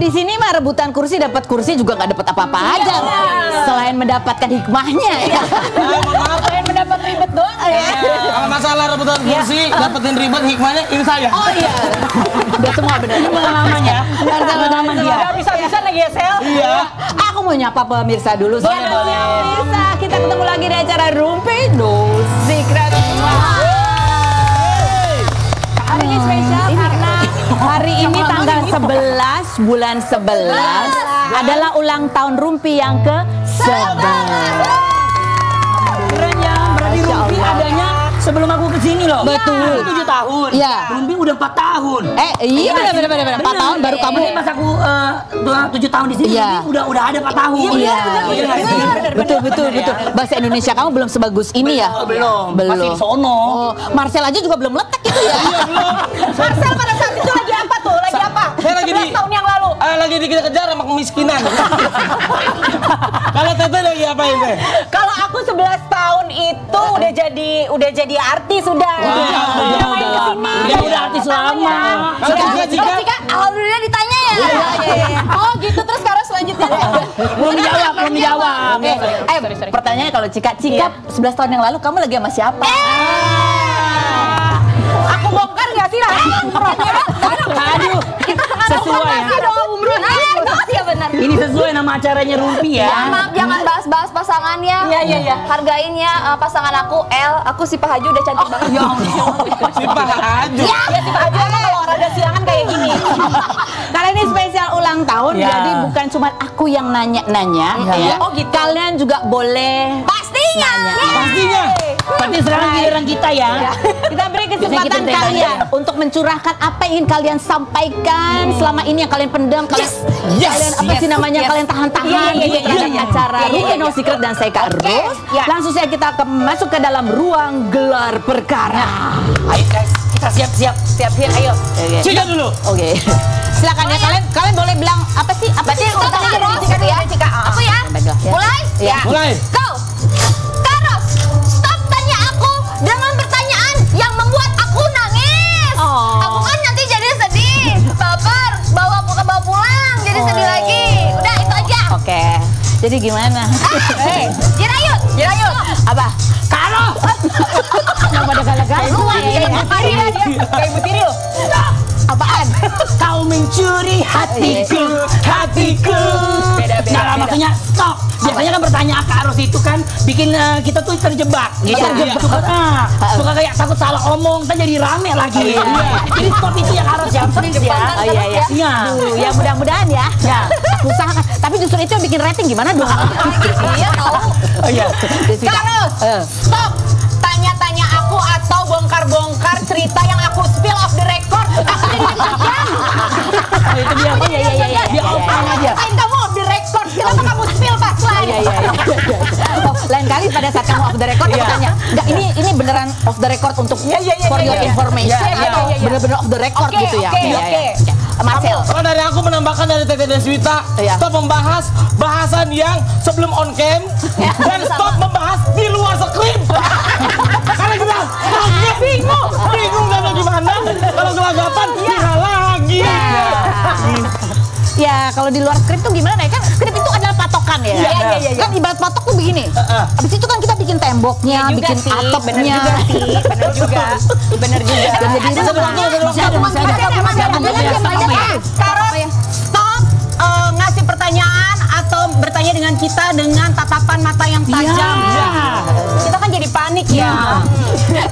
di sini mah rebutan kursi dapat kursi juga nggak dapat apa-apa aja. Selain mendapatkan hikmahnya ya. Selain mendapat ribet doang ya. Kalau masalah rebutan kursi, dapetin ribet, hikmahnya ini saya. Oh iya. Udah semua benar. Ini pengalaman ya. Pengalaman dia. Udah bisa-bisa lagi ya, Sel. Iya. Aku mau nyapa pemirsa dulu. Boleh, boleh. Pemirsa, kita ketemu lagi di acara Rumpi No Secret. Hari ini spesial karena hari ini tanggal 11 bulan 11 adalah ulang tahun Rumpi yang ke-11. Keren ya, berarti Rumpi adanya sebelum aku kesini loh. Betul. Aku 7 tahun. Iya. Rumpi udah 4 tahun. Iya benar 4 tahun baru kamu. Jadi pas aku 7 tahun di sini, Iya. Rumpi udah ada 4 tahun. Iya, benar. betul. Bahasa Indonesia kamu belum sebagus ini ya? Belum. Masih di sono. Oh, Marcel aja juga belum letak itu ya? Iya, belum. Marcel pada saat itu lagi apa tuh? Lagi apa? Saya lagi 11 tahun yang lalu. lagi dikejar sama kemiskinan. Kalau Teteh lagi apa ini? Kalau aku 11 tahun itu udah jadi artis sudah. Udah main kesini. Udah artis lama. Kalau Jika Alhamdulillah ditanya ya? Oh gitu, terus sekarang selanjutnya. Belum dijawab. Pertanyaannya kalau Cika 11 tahun yang lalu kamu lagi sama siapa? Aku bongkar nggak sih lah? Aduh, sesuai ya. Iya benar. Ini sesuai nama acaranya Rumpi ya. Maaf, jangan bahas-bahas pasangannya. Iya. Hargain ya pasangan aku L, aku si Pak Haju udah cantik banget. si Pak Aju. Ya si Pak Haji emang kalau rada siangan kayak gini. Karena ini spesial ulang tahun, Ya. jadi bukan cuma aku yang nanya-nanya. Ya. Oh gitu. Kalian juga boleh Pastinya. Pastinya. Berarti sekarang giliran kita ya. Kita beri kesempatan Kita tanya. kalian untuk mencurahkan apa yang ingin kalian sampaikan selama ini yang kalian pendam, kalian apa sih namanya, kalian tahan-tahan Iya, di dalam acara Rumpi No Secret dan saya Kak Ros. Langsung saja kita masuk ke dalam ruang gelar perkara. Ayo guys, kita siap-siap. Siapin, ayo. Cika dulu. Oke. Silakan ya kalian boleh bilang apa sih? Apa sih urutannya Kak dari Ros, Cika dulu ya? Cika. Aku ya. Baiklah, ya. Mulai? Ya. Mulai. Go. Kak Ros, stop tanya aku dengan pertanyaan yang membuat aku nangis. Oh. Aku kan nanti jadi sedih. Baper, bawa pulang jadi sedih lagi. Udah itu aja. Oke. Jadi gimana? Jirayut. Apa? Karo. Nama ada galak-galak. Kayak Ibu Tiril. Apaan? Kau mencuri hatiku. Beda-beda. Nah, maksudnya stop. Biasanya kan bertanya Kak Ros itu kan bikin kita tuh terjebak. Iya. Suka kayak takut salah omong, kan jadi rame lagi. Jadi stop itu ya Kak Ros ya. Please ya. Oh iya. Iya. Ya mudah-mudahan ya. Usahakan. Tapi justru itu yang bikin rating gimana dong? Iya tahu. Oh iya. Kak Ros, stop. Tanya-tanya aku atau bongkar-bongkar cerita yang aku spill off the record. Aku jadi deg-degan. Oh, itu dia. Iya. Dia open aja. Kain kamu off the record. Kenapa kamu spill pas live? Iya. Oh, lain kali pada saat kamu off the record aku tanya, enggak ini beneran off the record untuk for your information atau bener-bener off the record gitu ya? Oke. Marcel. Kalau dari aku menambahkan dari Teteh Deswita, stop membahas bahasan yang sebelum on cam dan stop membahas di luar skrip. Karena kita bingung dan gimana kalau gelagapan viral lagi. Ya, kalau di luar skrip tuh gimana ya? Kan skrip itu adalah patokan ya. Iya. Kan ibarat patok tuh begini. Habis itu kan kita bikin temboknya, bikin atapnya. Bener juga. Karos, stop ngasih pertanyaan atau bertanya dengan kita dengan tatapan mata yang tajam. Kita kan jadi panik ya.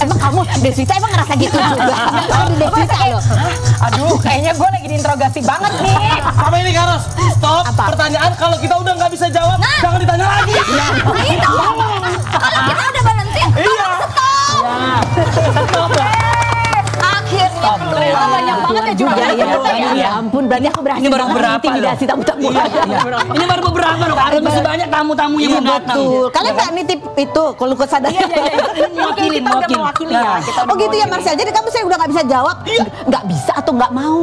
Emang kamu Deswita emang ngerasa gitu juga? Kamu di Deswita loh. Aduh, kayaknya gue lagi diinterogasi banget nih. Sama ini Karos, stop pertanyaan kalau kita udah nggak bisa jawab, jangan ditanya lagi. Kalau kita udah berhenti, Iya. akhirnya Banyak banget ya Juga ya. Iya. Ya ampun, berarti aku berhasil Ini baru banget berapa intimidasi tamu-tamu. Ini baru beberapa loh. Karena masih banyak tamu-tamu yang mau datang. Betul. Kalian nggak nitip itu kalau kau sadar? Mewakili. mewakili ya. Kita Oh gitu ya Marcel. Jadi kamu saya udah nggak bisa jawab. Nggak bisa atau nggak mau?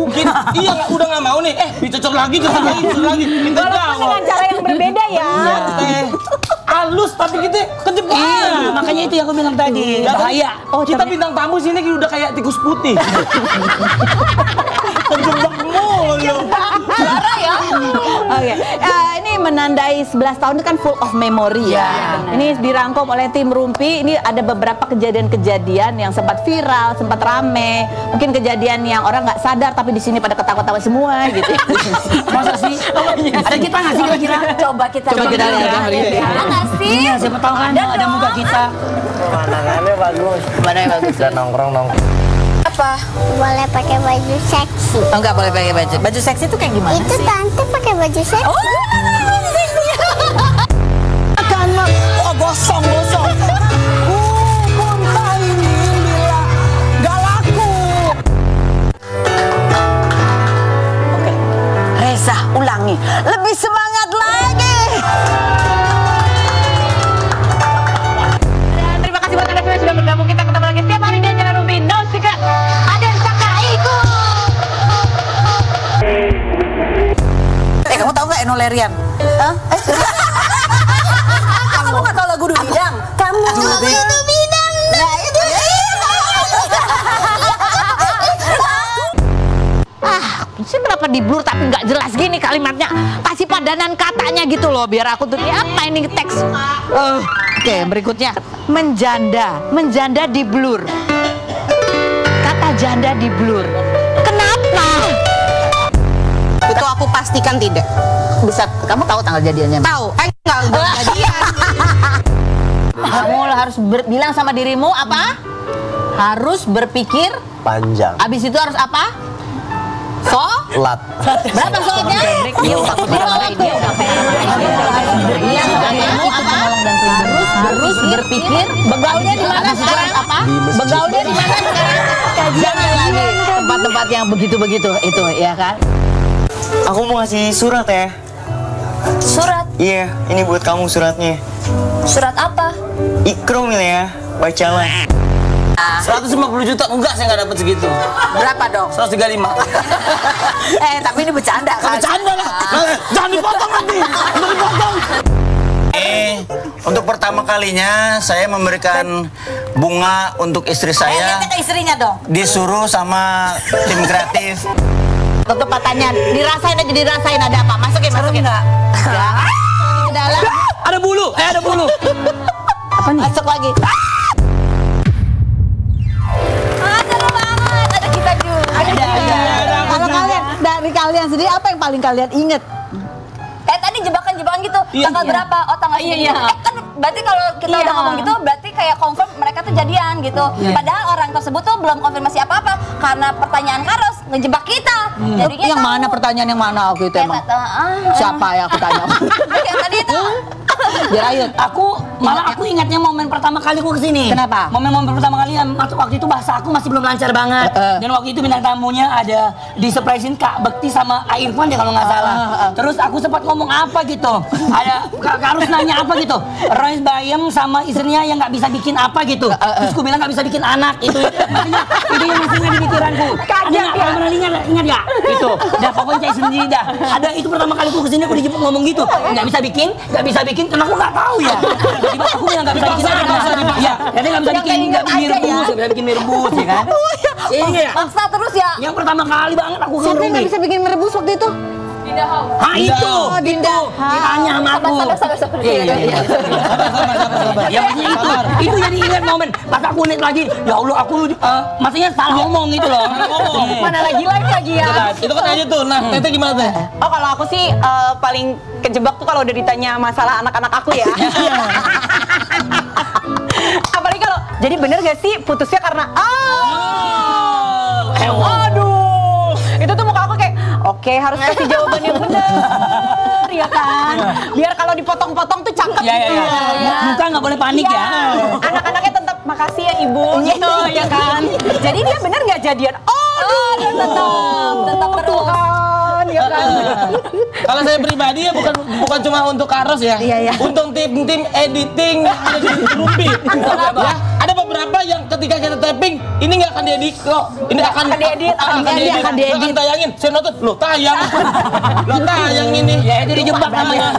Iya, udah nggak mau nih. Dicocok lagi, cocok lagi. Kita walaupun dengan jawab. cara yang berbeda ya. Halus tapi kita kejebak. Iya, makanya itu yang aku bilang tadi. Bahaya. Oh, kita bintang tamu sini udah kayak tikus putih. Kejebak mulu. Parah ya. menandai 11 tahun itu kan full of memory ya. Ini dirangkum oleh tim Rumpi. Ini ada beberapa kejadian-kejadian yang sempat viral, sempat rame. Mungkin kejadian yang orang nggak sadar tapi di sini pada ketawa-tawa semua gitu. Masa sih? Ada kita nggak sih kira-kira? Coba kita lihat. Ada nggak sih? Iya, siapa tahu kan ada muka kita. Pemandangannya bagus. Mana yang bagus? Dan nongkrong. Apa? Boleh pakai baju seksi. Oh, nggak boleh pakai baju. Baju seksi itu kayak gimana Itu sih? tante pakai baju seksi. Gosong. Oke. Reza, ulangi. Lebih semangat lagi. Dan terima kasih buat Anda semua yang sudah bergabung. Kita ketemu lagi setiap hari di acara Rumpi No Secret. Ada Sakaiku. Kamu tahu nggak Eno Lerian? Hah? Kamu nggak tahu lagu Du Bidang? Kamu Du Bidang. Nah, itu. Sih kenapa di blur tapi nggak jelas gini kalimatnya? Kasih padanan katanya gitu loh biar aku tuh apa ini teks. Oke, berikutnya menjanda di blur. Kata janda di blur. Kenapa? Itu aku pastikan tidak. Bisa kamu tahu tanggal jadiannya? Tahu, enggak jadian. Kamu harus bilang sama dirimu apa? Harus berpikir Panjang. abis itu harus apa? Lat. Berapa soalnya? Harus berpikir. Begaulnya di mana sekarang? Apa? Begaulnya di mana sekarang? Jangan lagi tempat-tempat yang begitu-begitu itu ya kan? Aku mau ngasih surat ya. Surat. Iya, ini buat kamu suratnya. Surat apa? Ikrom ya, bacalah. 150 juta enggak, saya nggak dapat segitu. Berapa dong? 135. Tapi ini bercanda kan? Bercanda lah. Jangan dipotong nanti. Jangan dipotong. Untuk pertama kalinya saya memberikan bunga untuk istri saya. Ke istrinya dong. Disuruh sama tim kreatif. Tutup matanya, dirasain ada apa? Masukin. Enggak. Ke dalam. Ada bulu. Ada bulu. Apa nih? Masuk lagi. Seru banget. Ada kita juga. Ada. Kalau kalian dari kalian sendiri apa yang paling kalian inget? Tadi jebakan-jebakan gitu. Iya. Tanggal berapa? Oh, tanggal segini. Kan berarti kalau kita udah ngomong gitu, berarti kayak confirm mereka tuh jadian gitu. Padahal orang tersebut tuh belum konfirmasi apa-apa karena pertanyaan Karos ngejebak kita. Jadinya Yang tahu. mana pertanyaan yang mana aku itu emang? Siapa yang aku tanya? Yang tadi itu. Jerayut. Aku ingatnya momen pertama kali aku kesini. Kenapa? Momen pertama kali waktu itu bahasa aku masih belum lancar banget. Dan waktu itu bintang tamunya ada disurprisein Kak Bekti sama A Irfan ya kalau nggak salah. Terus aku sempat ngomong apa gitu. Ada Kak Karus nanya apa gitu. Royce Bayem sama istrinya yang nggak bisa bikin apa gitu. Terus aku bilang nggak bisa bikin anak itu. Makanya itu yang masih nggak di pikiranku. Ada nggak? Kalau pernah ingat nggak? Itu. Dah pokoknya cari sendiri dah. Ada itu pertama kali aku kesini aku dijemput ngomong gitu. Nggak bisa bikin. Karena aku nggak tahu ya. Tiba-tiba aku bilang nggak bisa bikin anak. Ya, katanya nggak bisa bikin mie rebus, nggak bisa bikin mie rebus ya kan? Iya. Maksa terus ya. Yang pertama kali banget aku Siapa yang nggak bisa bikin merebus waktu itu? itu. Dinda. Ditanya sama aku. Sabar. Iya. Ya maksudnya itu jadi ingat momen. Pas aku lihat lagi, ya Allah aku maksudnya salah ngomong gitu loh. Mana lagi live lagi ya. Itu kan aja tuh. Nah, Tete gimana Teh? Oh, kalau aku sih paling kejebak tuh kalau udah ditanya masalah anak-anak aku ya. Apalagi kalau jadi bener gak sih putusnya karena aduh, itu tuh muka aku kayak oke, harus kasih jawaban yang bener ya kan, biar kalau dipotong-potong tuh cakep gitu. Muka nggak boleh panik ya. Anak-anaknya tetap makasih ya ibu gitu ya kan. Jadi dia bener nggak jadian? Tetap terus. Ya kan. Kalau saya pribadi ya bukan cuma untuk Karos ya. Untuk tim editing yang ada di Rumpi. Ya, ada beberapa yang ketika kita tapping ini nggak akan diedit kok. Ini akan diedit. Tayangin. Saya nonton, lo tayang ini. Ya itu dijebak namanya.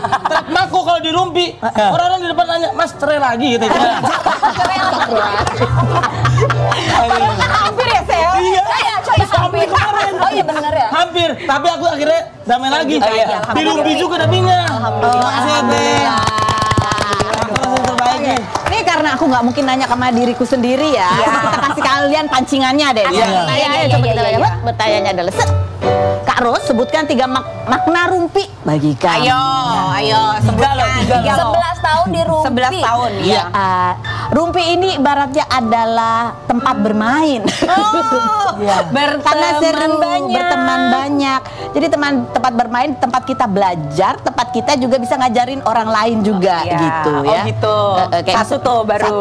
Maku kalau di Rumpi, orang-orang di depan nanya, Mas cerai lagi gitu. Hampir ya Sel. Iya. Hampir. Oh iya bener ya. Hampir. terakhir, tapi aku akhirnya damai lagi. Di Rumpi juga daminya. Makasih ya Teh. Terbaik nih. Ini karena aku nggak mungkin nanya sama diriku sendiri ya. Kita kasih kalian pancingannya deh. Coba kita lihat. Bertanyanya adalah Kak Ros, sebutkan 3 makna rumpi bagi kamu. Ayo, sebutkan. 11 tahun di Rumpi. 11 tahun, ya. Rumpi ini ibaratnya adalah tempat bermain. Karena seru, berteman banyak. Jadi tempat bermain, tempat kita belajar, tempat kita juga bisa ngajarin orang lain juga gitu ya. Oh gitu. Satu tuh baru.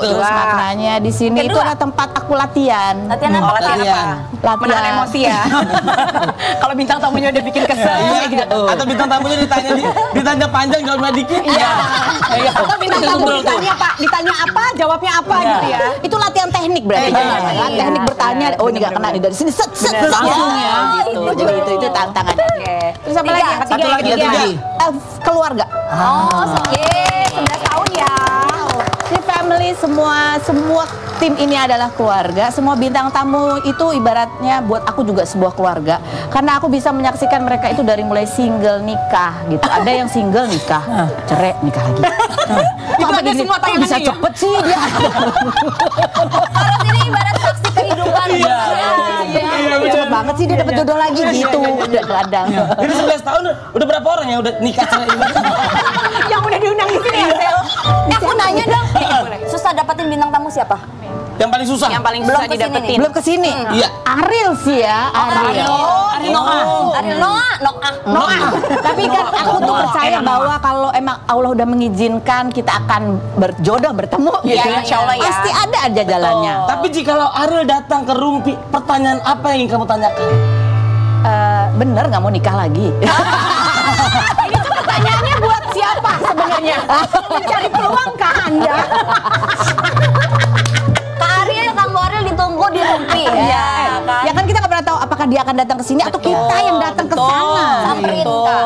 Terus maknanya di sini itu adalah tempat aku latihan. Latihan apa? Latihan Menahan emosi ya. Kalau bintang tamunya udah bikin kesel. Atau bintang tamunya ditanya panjang jawabnya dikit. Atau bintang tamu ditanya apa, jawabnya apa gitu ya. Itu latihan teknik berarti. Teknik bertanya. Oh ini nggak kena nih dari sini set langsung ya. Jadi itu tantangannya. Terus apa lagi? Satu lagi. Keluarga. Oh, 11 tahun ya. Si family semua tim ini adalah keluarga. Semua bintang tamu itu ibaratnya buat aku juga sebuah keluarga. Karena aku bisa menyaksikan mereka itu dari mulai single nikah gitu. Ada yang single nikah, cerai nikah lagi. Itu ada semua tayangannya bisa cepet sih dia. Kalau ini ibarat saksi kehidupan. Cepet banget sih dia dapat jodoh lagi gitu. Kadang-kadang. Ini 11 tahun udah berapa orang yang udah nikah cerai? Yang udah diundang di sini ya, Sel. Aku nanya dong. Susah dapetin bintang tamu siapa? Yang paling susah? Yang paling Belum susah kesini didapetin. nih. Belum kesini. Iya. Ariel sih ya, Ariel. Ariel Noah. Tapi kan aku tuh percaya bahwa kalau emang Allah udah mengizinkan kita akan berjodoh bertemu gitu Iya, insya Allah ya. Pasti ada aja jalannya. Tapi jikalau Ariel datang ke Rumpi, pertanyaan apa yang ingin kamu tanyakan? Bener nggak mau nikah lagi? Ini tuh pertanyaannya buat siapa sebenarnya? Mencari peluang kah Anda? Kak Ariel, Kang Ariel ditunggu di Rumpi. Ya kan kita nggak pernah tahu apakah dia akan datang ke sini atau kita yang datang ke sana. Samperin Gitu. Kak.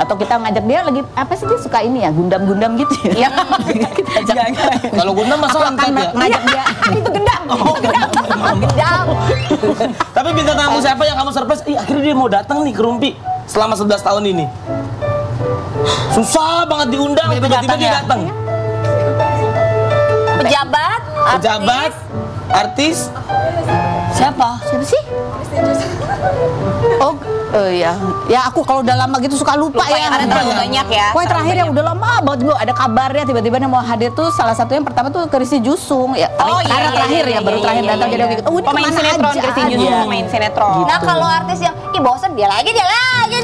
Atau kita ngajak dia lagi apa sih dia suka ini ya gundam-gundam gitu ya? Kita ajak. Kalau Gundam masa Aku angkat akan ya? ngajak dia. Itu gendam. Gendam. Tapi bintang tamu siapa yang kamu surprise? Akhirnya dia mau datang nih ke Rumpi selama 11 tahun ini. Susah banget diundang, tiba-tiba dia datang. Pejabat, artis. Siapa? Siapa sih? Ya aku kalau udah lama gitu suka lupa ya. karena terlalu banyak ya. Pokoknya terakhir yang udah lama banget gue ada kabarnya tiba-tiba dia mau hadir tuh salah satu yang pertama tuh Christy Jusung ya. Karena terakhir ya baru terakhir datang jadi gitu. Oh ini Pemain kemana sinetron, aja? Christy Jusung Iya. pemain sinetron. Nah kalau artis yang, ih bosan dia lagi nih.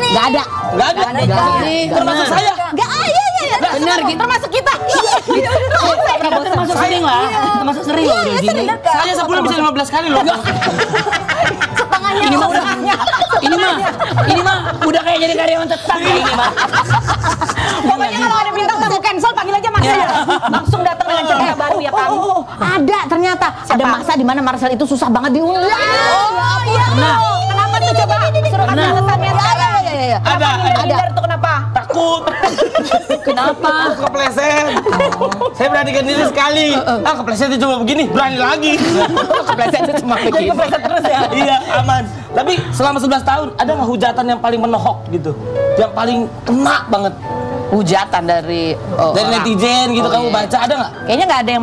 Gak ada. Nggak ada. Termasuk saya. Gak iya. Benar gitu. Termasuk kita. Termasuk sering lah. Termasuk sering loh di sini. Saya sebulan bisa 15 kali loh. Ini mah udah ini mah udah kayak jadi karyawan tetap ini mah. Pokoknya kalau ada bintang tamu cancel panggil aja Marcel. Langsung datang dengan cerita baru ya kan. Ada ternyata. Ada masa di mana Marcel itu susah banget diundang. Kenapa tuh coba? Suruh kasih alasannya. Ada. Tuh kenapa? Takut. Kenapa? Kepleset. Saya beranikan diri sekali. Keplesetnya cuma begini, berani lagi. Keplesetnya cuma begini. Kepleset terus ya. Iya, aman. Tapi selama 11 tahun ada nggak hujatan yang paling menohok gitu? Yang paling kena banget Hujatan dari dari netizen gitu kamu baca ada nggak? Kayaknya nggak ada yang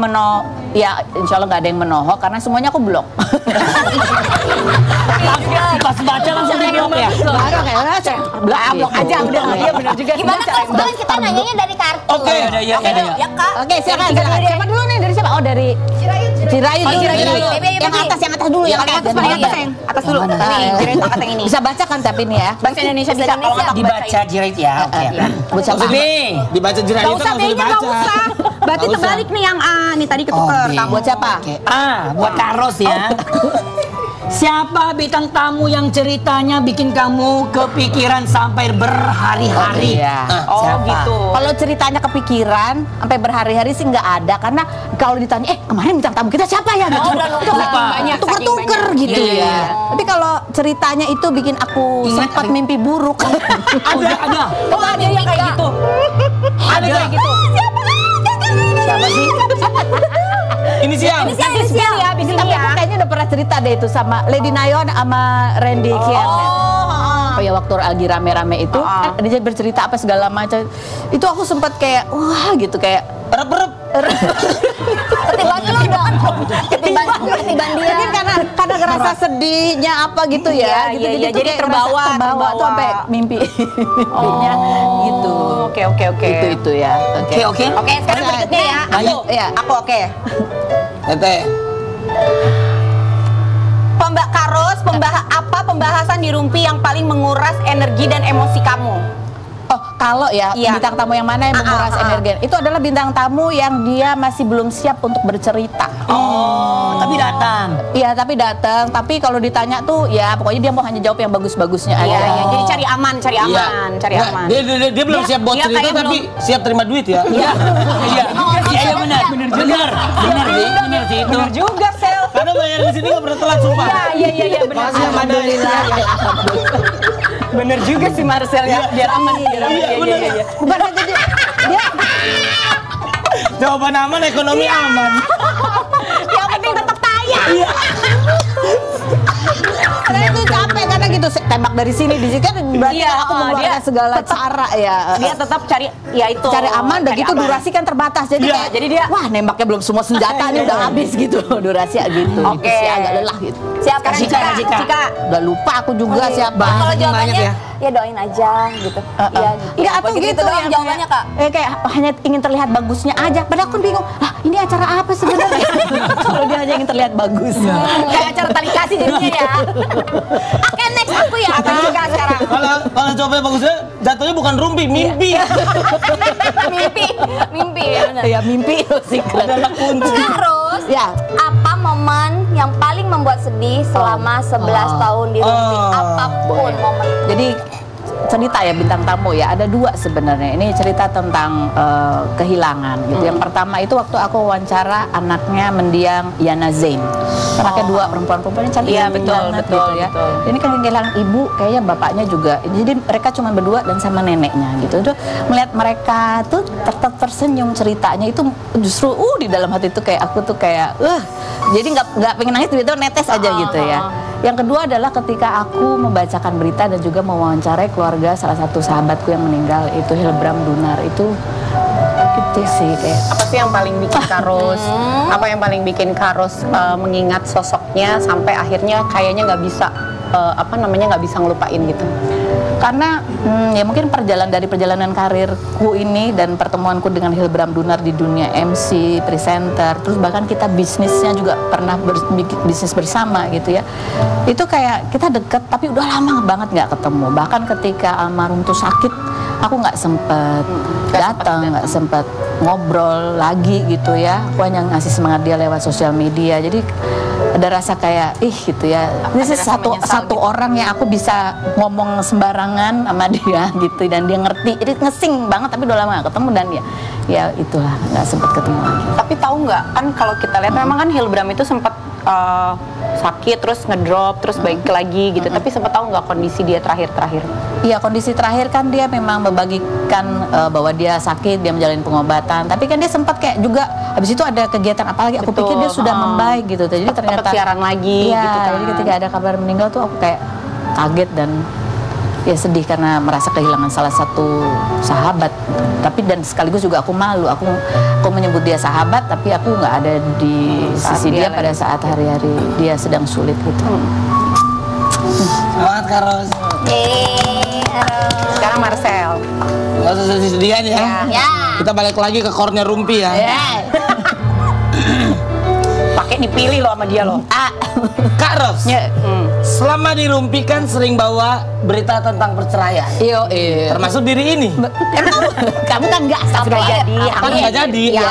ya insya Allah nggak ada yang menohok karena semuanya aku blok. Pas baca langsung di blok ya. Baru kayak blok aja udah. Iya benar juga. Gimana kalau sekarang kita nanyanya dari kartu? Oke, Ya Kak. Oke, silakan. Siapa dulu nih dari siapa? Oh dari Cirayu dulu. Yang atas dulu, yang atas paling atas yang atas dulu. Nih, Cirayu angkat yang ini. Bisa baca kan tapi ini ya. Bahasa Indonesia bisa kalau nggak Dibaca Jirait ya. Oke. Baca Nih, dibaca jerat itu langsung dibaca. Berarti terbalik nih yang A nih tadi ketuker. Buat siapa? buat Karos ya. Siapa bintang tamu yang ceritanya bikin kamu kepikiran sampai berhari-hari? Gitu. Kalau ceritanya kepikiran sampai berhari-hari sih nggak ada karena kalau ditanya kemarin bintang tamu kita siapa ya? Banyak tuker gitu ya. Tapi kalau ceritanya itu bikin aku sempat mimpi buruk. Ada. Oh ada yang kayak gitu. Ada kayak gitu. Siapa sih? Inisial. Tapi aku kayaknya udah pernah cerita deh itu sama Lady Nayon sama Randy Kian. apa ya waktu lagi rame-rame itu dia bercerita apa segala macam. Itu aku sempat kayak wah gitu kayak Rep-rep. Ketiban lu dong. Ketiban dia. Mungkin karena ngerasa sedihnya apa gitu ya. Iya, gitu, iya, tuh jadi kayak terbawa. tuh sampai mimpinya gitu. Oke. Itu ya. Oke, sekarang berikutnya ya. Ayo. Ya. Aku oke. Tete. Pembahasan di Rumpi yang paling menguras energi dan emosi kamu? Oh, kalau ya bintang tamu yang mana yang menguras energi? Itu adalah bintang tamu yang dia masih belum siap untuk bercerita. Tapi datang. Iya, tapi datang. Tapi kalau ditanya tuh ya pokoknya dia mau hanya jawab yang bagus-bagusnya aja. Iya. Jadi cari aman. Dia belum siap buat dia cerita kayak tapi siap terima duit ya. Iya benar sih itu. Bener juga, Sel. Karena bayar di sini nggak pernah telat sumpah. Iya, benar. Makasih ya Mada. Bener juga sih Marcel ya. Biar aman. Iya. Bukan aja dia Jawaban aman, ekonomi aman. Yang penting tetap kaya. Iya. karena itu capek karena gitu tembak dari sini di sini kan berarti Iya, aku mengeluarkan dia segala cara ya. Dia tetap cari ya itu. Cari aman dan gitu durasi kan terbatas jadi Iya. kayak Jadi dia wah nembaknya belum semua senjata nih udah habis gitu durasi gitu. Oke. Gitu sih, agak lelah gitu. Siapa Cika. Cika. Udah lupa aku juga siapa. Kalau banyak jawabannya ya. ya doain aja gitu. Iya gitu. Enggak atau gitu doang yang jawabannya Kak. kayak hanya ingin terlihat bagusnya aja. Padahal aku bingung. Lah ini acara apa sebenarnya? Kalau dia hanya ingin terlihat bagus. Kayak acara tali kasih jadinya ya. Oke, next aku ya. Cika sekarang. Kalau coba bagusnya jatuhnya bukan rumpi, mimpi. Mimpi ya benar. Ya mimpi sih. Adalah kunci. Terus Ya. apa momen yang paling membuat sedih selama 11 tahun di Rumpi? Apapun momen. Jadi cerita ya bintang tamu ya ada dua sebenarnya. Ini cerita tentang kehilangan gitu. Yang pertama itu waktu aku wawancara anaknya mendiang Yana Zain. Anaknya dua perempuan-perempuan yang cantik. Iya, banget betul. gitu ya. Ini kan kehilangan ibu, kayaknya bapaknya juga. Jadi mereka cuma berdua dan sama neneknya gitu. Itu melihat mereka tuh tersenyum ceritanya itu justru di dalam hati tuh kayak aku tuh kayak jadi nggak pengen nangis tiba-tiba netes aja gitu ya. Yang kedua adalah ketika aku membacakan berita dan juga mewawancarai keluarga salah satu sahabatku yang meninggal itu Hilbram Dunar itu sih kayak Apa sih yang paling bikin Karos? Apa yang paling bikin Karos mengingat sosoknya sampai akhirnya kayaknya nggak bisa nggak bisa ngelupain gitu? karena ya mungkin perjalanan karirku ini dan pertemuanku dengan Hilbram Dunar di dunia MC, presenter, terus bahkan kita bisnisnya juga pernah bisnis bersama gitu ya. Itu kayak kita deket tapi udah lama banget nggak ketemu. Bahkan ketika almarhum tuh sakit, aku nggak sempet datang, nggak sempet ngobrol lagi gitu ya. Aku hanya ngasih semangat dia lewat sosial media. Jadi ada rasa kayak gitu ya. Ini sih satu orang yang aku bisa ngomong sembarangan sama dia gitu dan dia ngerti. Jadi ngesing banget tapi udah lama gak ketemu dan ya itulah nggak sempet ketemu lagi. Tapi tahu nggak kan kalau kita lihat memang kan Hilbram itu sempat sakit terus ngedrop terus baik lagi gitu. Tapi sempat tahu nggak kondisi dia terakhir? Iya, kondisi terakhir kan dia memang membagikan bahwa dia sakit, dia menjalani pengobatan. Tapi kan dia sempat kayak juga habis itu ada kegiatan apa lagi? Aku Betul, pikir dia sudah membaik gitu. Jadi ternyata siaran lagi iya, gitu kan. jadi ketika ada kabar meninggal tuh aku kayak kaget dan ya sedih karena merasa kehilangan salah satu sahabat. Tapi dan sekaligus juga aku malu. Aku menyebut dia sahabat tapi aku nggak ada di sisi dia pada saat hari-hari dia sedang sulit gitu. Semangat Karos. Sekarang Marcel. Nggak usah sedih-sedihan ya. Kita balik lagi ke core-nya Rumpi ya. Pakai dipilih loh sama dia loh. Kak Ros, selama di Rumpi kan sering bawa berita tentang perceraian. Iya. Termasuk diri ini. Kamu kan nggak Sudah jadi. Kan nggak jadi. Ya, Iya.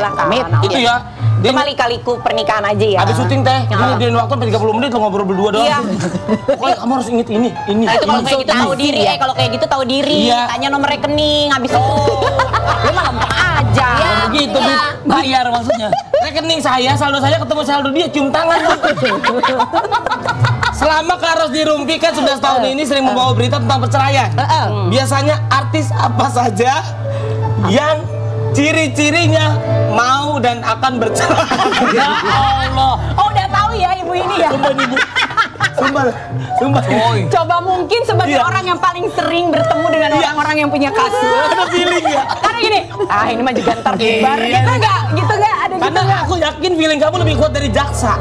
alhamdulillah. Itu ya. Itu kali-kaliku pernikahan aja ya. Habis syuting teh, ini di waktu sampai 30 menit lo ngobrol berdua doang. Iya. Pokoknya kamu harus inget ini. Nah itu kalau kayak gitu tahu diri, kalau kayak gitu tahu diri, Iya. tanya nomor rekening, habis itu lu mah lempeng aja. Begitu bayar maksudnya. Rekening saya, saldo saya ketemu saldo dia, cium tangan. Selama Karos di Rumpi kan sudah setahun ini sering membawa berita tentang perceraian. Biasanya artis apa saja yang ciri-cirinya mau dan akan bercerai. Ya Allah. Oh udah tahu ya ibu ini ya. Sumpah. Coba mungkin sebagai orang yang paling sering bertemu dengan orang-orang yang punya kasus. Ada feeling ya. Karena gini, ini mah juga ntar bubar. Gitu nggak? Ada gitu Karena nggak? aku yakin feeling kamu lebih kuat dari jaksa.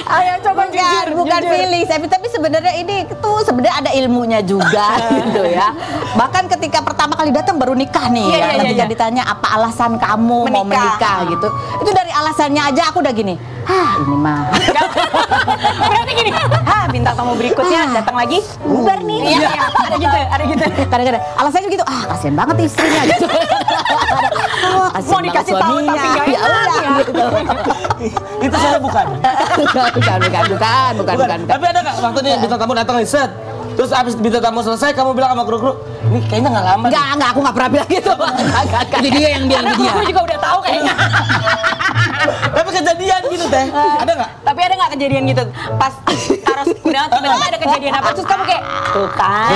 Ayo coba jujur. Bukan feeling, tapi sebenarnya ini tuh sebenarnya ada ilmunya juga gitu ya. Bahkan ketika pertama kali datang baru nikah nih, ketika ditanya apa alasan kamu mau menikah gitu, itu dari alasannya aja aku udah gini, ini mah. Berarti gini, bintang tamu berikutnya datang lagi, bubar nih. Iya, ada gitu. Kadang-kadang alasannya gitu, kasihan banget istrinya gitu. Mau dikasih tahu tapi nggak ya udah gitu. Itu saya bukan. Bukan. Tapi ada nggak waktu nih bintang tamu datang nih set, terus abis bintang tamu selesai kamu bilang sama kru-kru, ini kayaknya nggak lama. Enggak, aku nggak pernah bilang gitu. Jadi dia yang bilang dia. Aku juga udah tahu kayaknya. Tapi kejadian gitu teh, ada nggak? Tapi ada nggak kejadian gitu? Pas taruh kuda tiba-tiba ada kejadian apa terus kamu kayak tuh kan.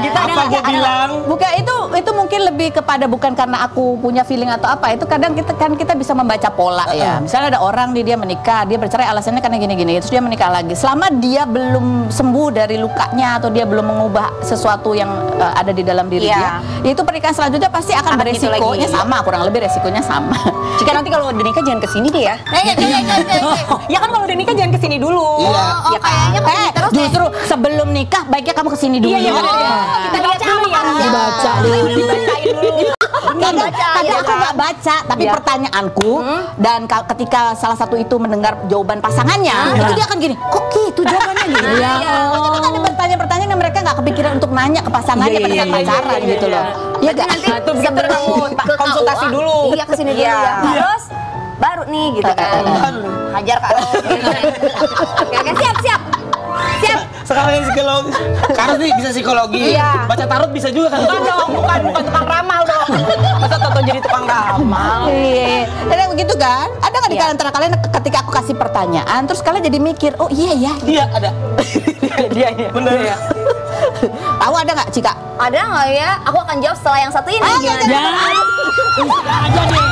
Gitu ada Apa gue nggak? bilang? Bukan itu mungkin lebih kepada bukan karena aku punya feeling atau apa. Itu kadang kita bisa membaca pola ya. Misalnya ada orang dia menikah, dia bercerai alasannya karena gini-gini, terus dia menikah lagi. Selama dia belum sembuh dari lukanya atau dia belum mengubah sesuatu yang ada di dalam diri dia, itu pernikahan selanjutnya pasti akan beresikonya sama, kurang lebih resikonya sama. Jika nanti kalau udah nikah jangan kesini deh ya. Ya kan kalau udah nikah jangan kesini dulu. Oh, kayaknya begini terus deh. Justru sebelum nikah baiknya kamu kesini dulu. Iya, benar ya. Kita lihat dulu ya. Dibaca dulu. Dibacain dulu. Tadi aku nggak baca, tapi pertanyaanku dan ketika salah satu itu mendengar jawaban pasangannya, itu dia akan gini, kok gitu jawabannya gitu ya. Itu kan ada pertanyaan-pertanyaan yang mereka nggak kepikiran untuk nanya ke pasangannya pada saat pacaran gitu loh. Iya nggak? Itu sebelum kamu konsultasi dulu. Iya kesini dulu ya. Terus baru nih gitu kan. Hajar Kak. Oke, siap. Sekarang ini psikologi. Karena nih bisa psikologi. Baca tarot bisa juga kan? Bukan tukang ramal dong. Masa Toto jadi tukang ramal? Iya, ada begitu kan? Ada nggak di antara kalian ketika aku kasih pertanyaan, terus kalian jadi mikir, oh iya ya. Iya ada. Dia Bener. Tahu ada nggak Cika? Ada nggak ya? Aku akan jawab setelah yang satu ini. Ya. Aja nih.